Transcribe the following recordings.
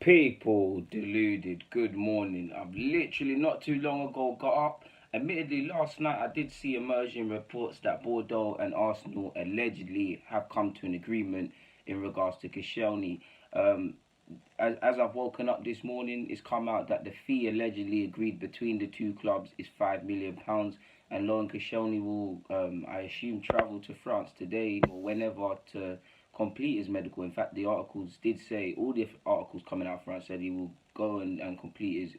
People, deluded, good morning. I've literally not too long ago got up. Admittedly, last night I did see emerging reports that Bordeaux and Arsenal allegedly have come to an agreement in regards to Koscielny. Um, as I've woken up this morning, it's come out that the fee allegedly agreed between the two clubs is £5 million, and Laurent Koscielny will, I assume, travel to France today or whenever to complete his medical. In fact, the articles did say, all the articles coming out of France said he will go and complete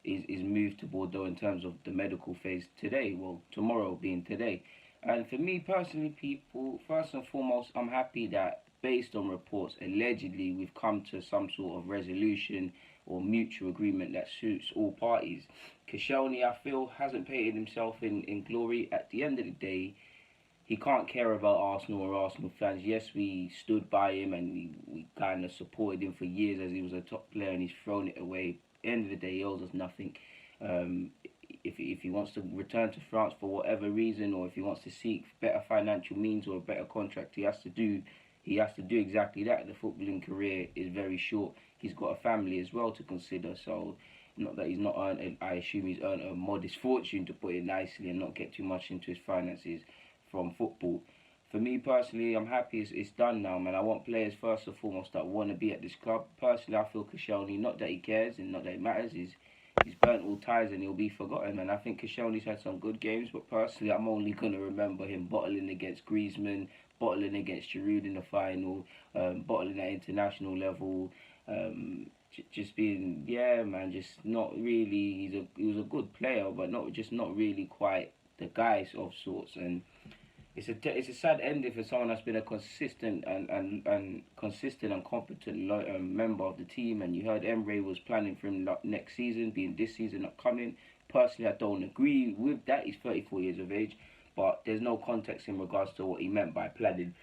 his move to Bordeaux in terms of the medical phase today. Well, tomorrow being today. And for me personally, people, first and foremost, I'm happy that based on reports, allegedly we've come to some sort of resolution or mutual agreement that suits all parties. Koscielny, I feel, hasn't painted himself in glory. At the end of the day, he can't care about Arsenal or Arsenal fans. Yes, we stood by him and we kind of supported him for years as he was a top player, and he's thrown it away. At the end of the day, he owes us nothing. Um, if he wants to return to France for whatever reason, or if he wants to seek better financial means or a better contract, he has to do exactly that. The footballing career is very short. He's got a family as well to consider. So, not that he's not earned, I assume he's earned a modest fortune, to put it nicely, and not get too much into his finances from football. For me personally, I'm happy it's done now, man. I want players first and foremost that want to be at this club. Personally, I feel Koscielny, not that he cares and not that it matters, he's burnt all ties and he'll be forgotten. And I think Koscielny's had some good games, but personally, I'm only gonna remember him bottling against Griezmann, bottling against Giroud in the final, bottling at international level. Just being, yeah, man, just not really. He was a good player, but not really quite the guy of sorts. And it's a sad ending for someone that's been a consistent and consistent and competent member of the team. And you heard Emery was planning for him next season, being this season upcoming. Personally, I don't agree with that. He's 34 years of age, but there's no context in regards to what he meant by planning.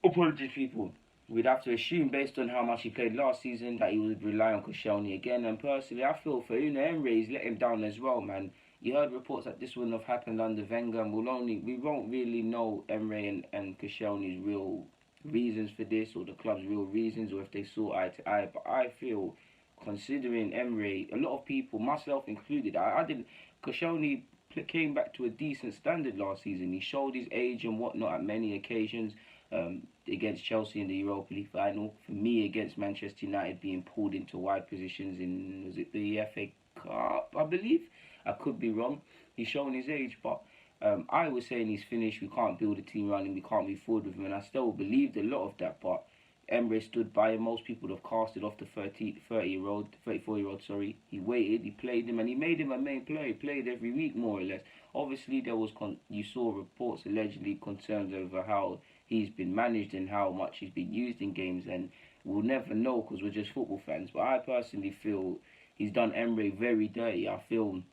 Apologies, people. We'd have to assume, based on how much he played last season, that he would rely on Koscielny again. And personally, I feel for Unai Emery, he's let him down as well, man. You heard reports that this wouldn't have happened under Wenger, and we won't really know Emery and Koscielny's real reasons for this, or the club's real reasons, or if they saw eye to eye. But I feel, considering Emery, a lot of people, myself included, I didn't. Koscielny came back to a decent standard last season. He showed his age and whatnot at many occasions. Against Chelsea in the Europa League final. For me, against Manchester United, being pulled into wide positions in, was it the FA Cup, I believe? I could be wrong. He's shown his age, but I was saying he's finished. We can't build a team around him. We can't move forward with him, and I still believed a lot of that. But Emery stood by him. Most people have casted off the 34-year-old. Sorry, he waited. He played him, and he made him a main player. He played every week, more or less. Obviously, you saw reports allegedly concerns over how he's been managed and how much he's been used in games, and we'll never know because we're just football fans. But I personally feel he's done Emery very dirty. I feel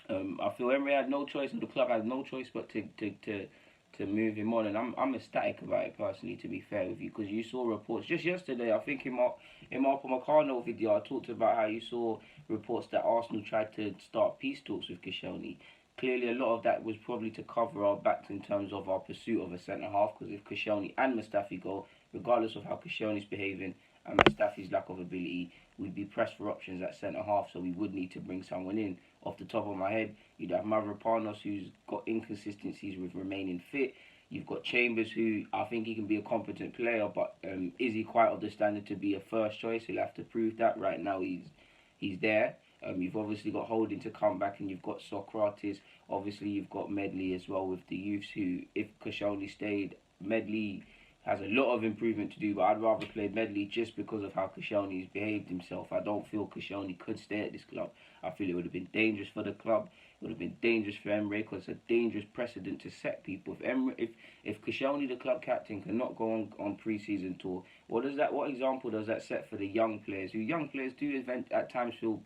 Emery had no choice, and the club had no choice but to move him on. And I'm ecstatic about it personally, to be fair with you, because you saw reports just yesterday. I think in my Upamecano video, I talked about how you saw reports that Arsenal tried to start peace talks with Koscielny. Clearly, a lot of that was probably to cover our backs in terms of our pursuit of a centre half. Because if Koscielny and Mustafi go, regardless of how Koscielny's behaving and Mustafi's lack of ability, we'd be pressed for options at centre half. So we would need to bring someone in. Off the top of my head, you'd have Mavropanos, who's got inconsistencies with remaining fit. You've got Chambers, who I think he can be a competent player, but is he quite of the standard to be a first choice? He'll have to prove that. Right now, he's there. You've obviously got Holding to come back, and you've got Socrates. Obviously, you've got Medley as well with the youths, who, if Koscielny stayed, Medley has a lot of improvement to do, but I'd rather play Medley just because of how Koscielny's behaved himself. I don't feel Koscielny could stay at this club. I feel it would have been dangerous for the club. It would have been dangerous for Emery, because it's a dangerous precedent to set people. If Koscielny, the club captain, cannot go on pre-season tour, what example does that set for the young players? Who young players do at times feel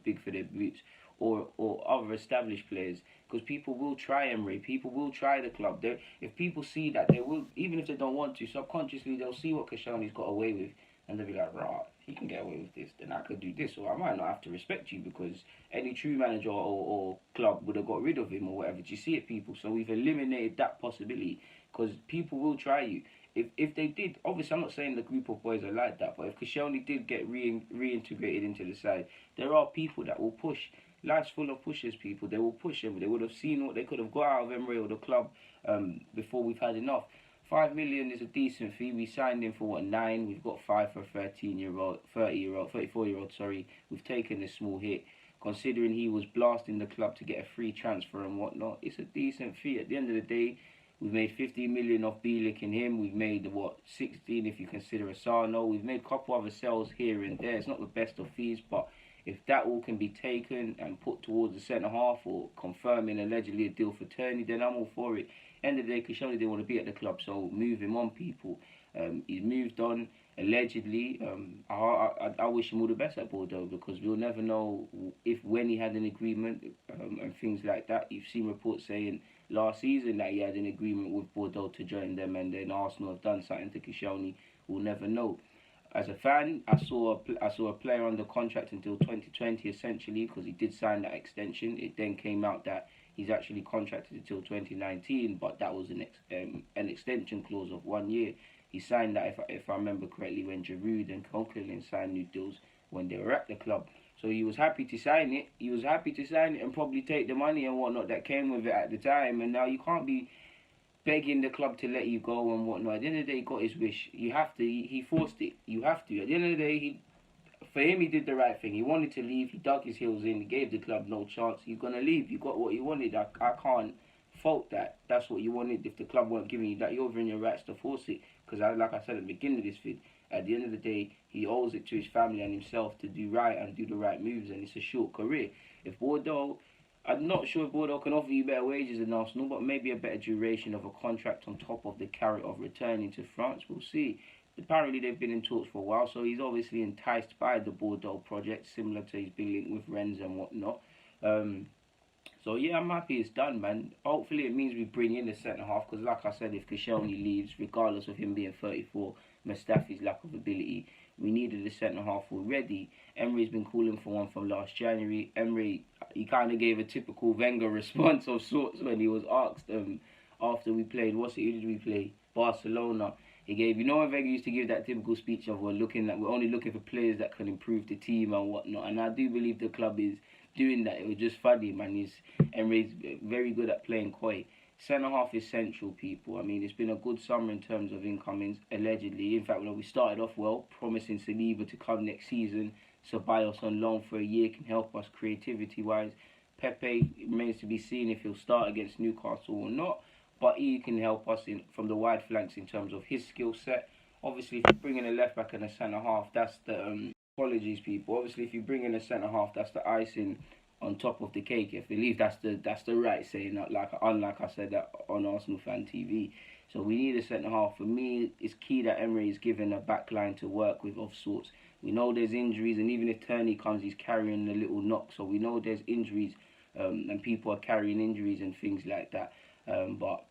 big for their boots, or other established players, because people will try Emery, people will try the club. If people see that, they will, even if they don't want to, subconsciously they'll see what Koscielny's got away with, and they'll be like, right, if he can get away with this, then I could do this, or I might not have to respect you, because any true manager or club would have got rid of him or whatever. Do you see it, people? So we've eliminated that possibility, because people will try you. if they did, obviously I'm not saying the group of boys are like that, but if Koscielny did get reintegrated into the side, there are people that will push. Life's full of pushers, people. They will push him. They would have seen what they could have got out of Emery or the club before we've had enough. 5 million is a decent fee. We signed him for what, 9? We've got 5 for a 13-year-old, 30-year-old, 34-year-old. Sorry, we've taken a small hit. Considering he was blasting the club to get a free transfer and whatnot, it's a decent fee. At the end of the day, we've made 15 million off Bielik and him. We've made, what, 16 if you consider Asano. We've made a couple other sales here and there. It's not the best of fees, but if that all can be taken and put towards the centre-half or confirming allegedly a deal for Turney, then I'm all for it. End of the day, Koscielny didn't want to be at the club, so move him on, people. He's moved on, allegedly. I wish him all the best at Bordeaux, because we'll never know when he had an agreement and things like that. You've seen reports saying last season that he had an agreement with Bordeaux to join them, and then Arsenal have done something to Koscielny. We'll never know. As a fan, I saw a player under contract until 2020, essentially, because he did sign that extension. It then came out that he's actually contracted until 2019, but that was an extension clause of 1 year. He signed that, if I remember correctly, when Giroud and Coquelin signed new deals when they were at the club. So he was happy to sign it. He was happy to sign it and probably take the money and whatnot that came with it at the time. And now you can't be begging the club to let you go and whatnot. At the end of the day, he got his wish. You have to. He forced it. You have to. At the end of the day, for him, he did the right thing. He wanted to leave. He dug his heels in. He gave the club no chance. He's going to leave. You got what you wanted. I can't fault that. That's what you wanted. If the club weren't giving you that, you're within your rights to force it. Because like I said at the beginning of this vid, at the end of the day, he owes it to his family and himself to do right and do the right moves. And it's a short career. If Bordeaux... I'm not sure if Bordeaux can offer you better wages than Arsenal, but maybe a better duration of a contract on top of the carrot of returning to France. We'll see. Apparently, they've been in talks for a while, so he's obviously enticed by the Bordeaux project, similar to he's been linked with Rennes and whatnot. So, yeah, I'm happy it's done, man. Hopefully, it means we bring in the centre-half, because like I said, if Koscielny leaves, regardless of him being 34, Mustafi's lack of ability, we needed a centre-half already. Emery's been calling for one from last January. Emery, he kind of gave a typical Wenger response of sorts when he was asked after we played, who did we play? Barcelona. He gave, when Wenger used to give that typical speech of we're only looking for players that can improve the team and whatnot. And I do believe the club is doing that. It was just funny, man. Emery's very good at playing coy. Centre-half is central, people. I mean, it's been a good summer in terms of incomings, allegedly. In fact, we started off well, promising Saliba to come next season. Ceballos on loan for a year can help us creativity-wise. Pepe remains to be seen if he'll start against Newcastle or not. But he can help us from the wide flanks in terms of his skill set. Obviously, if you bring in a left-back and a centre-half, that's the... apologies, people. Obviously, if you bring in a centre-half, that's the icing on top of the cake. I believe that's the right saying, unlike I said that on Arsenal Fan TV. So we need a centre-half. For me, it's key that Emery is given a backline to work with of sorts. We know there's injuries, and even if Turney comes, he's carrying a little knock. So we know there's injuries, and people are carrying injuries and things like that. But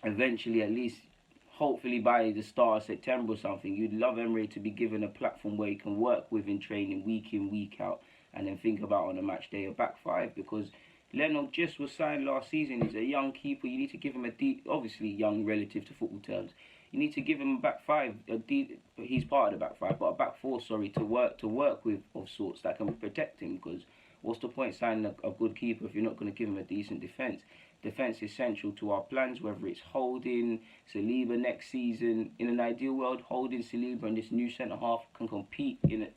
eventually, at least, hopefully by the start of September or something, you'd love Emery to be given a platform where he can work with in training week in, week out, and then think about on a match day a back five, because Leno just was signed last season. He's a young keeper. You need to give him obviously young relative to football terms. You need to give him a back five. He's part of the back five, but a back four, to work with of sorts that can protect him. Because what's the point signing a good keeper if you're not going to give him a decent defence? Defence is central to our plans, whether it's Holding, Saliba next season. In an ideal world, Holding, Saliba and this new centre-half can compete in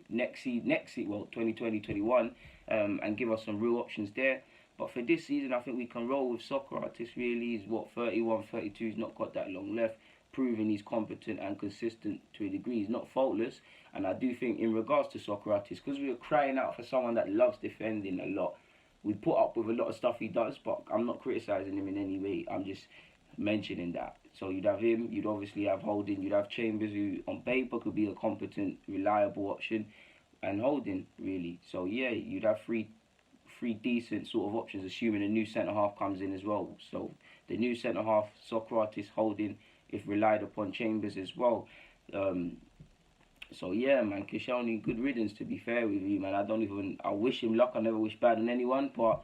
next season, 2020-21, and give us some real options there. But for this season, I think we can roll with Socrates, really. He's, 31, 32, he's not got that long left, proving he's competent and consistent to a degree. He's not faultless, and I do think in regards to Socrates, because we were crying out for someone that loves defending a lot, we put up with a lot of stuff he does, but I'm not criticising him in any way. I'm just mentioning that. So you'd have him, you'd obviously have Holding, you'd have Chambers, who on paper could be a competent, reliable option, and Holding, really. So yeah, you'd have three decent sort of options, assuming a new centre-half comes in as well. So the new centre-half, Socrates, Holding, if relied upon Chambers as well. So yeah, man, Koscielny, good riddance, to be fair with you, man. I wish him luck. I never wish bad on anyone, but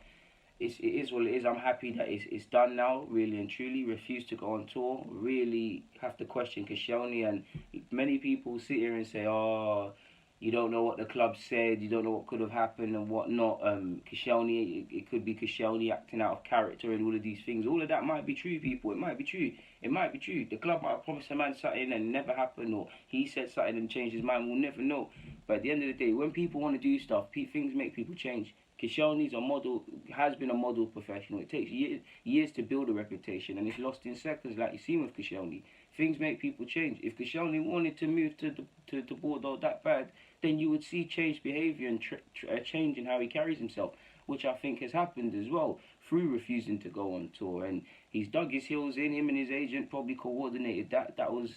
it is what it is. I'm happy that it's done now, really and truly. Refuse to go on tour. Really have to question Koscielny, and many people sit here and say, "Oh, you don't know what the club said. You don't know what could have happened and whatnot." Koscielny, it could be Koscielny acting out of character and all of these things. All of that might be true, people. It might be true. It might be true. The club might have promised a man something and never happened, or he said something and changed his mind. We'll never know. But at the end of the day, when people want to do stuff, things make people change. Koscielny's a model, has been a model professional. It takes years to build a reputation, and it's lost in seconds, like you've seen with Koscielny. Things make people change. If Koscielny wanted to move to Bordeaux that bad, then you would see changed behaviour and a change in how he carries himself, which I think has happened as well through refusing to go on tour. And he's dug his heels in. Him and his agent probably coordinated that. That was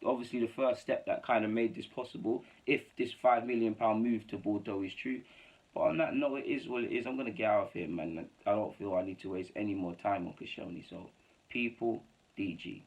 obviously the first step that kind of made this possible, if this £5 million move to Bordeaux is true. But on that note, it is what it is. I'm going to get out of here, man. I don't feel I need to waste any more time on Koscielny. So, people, DG.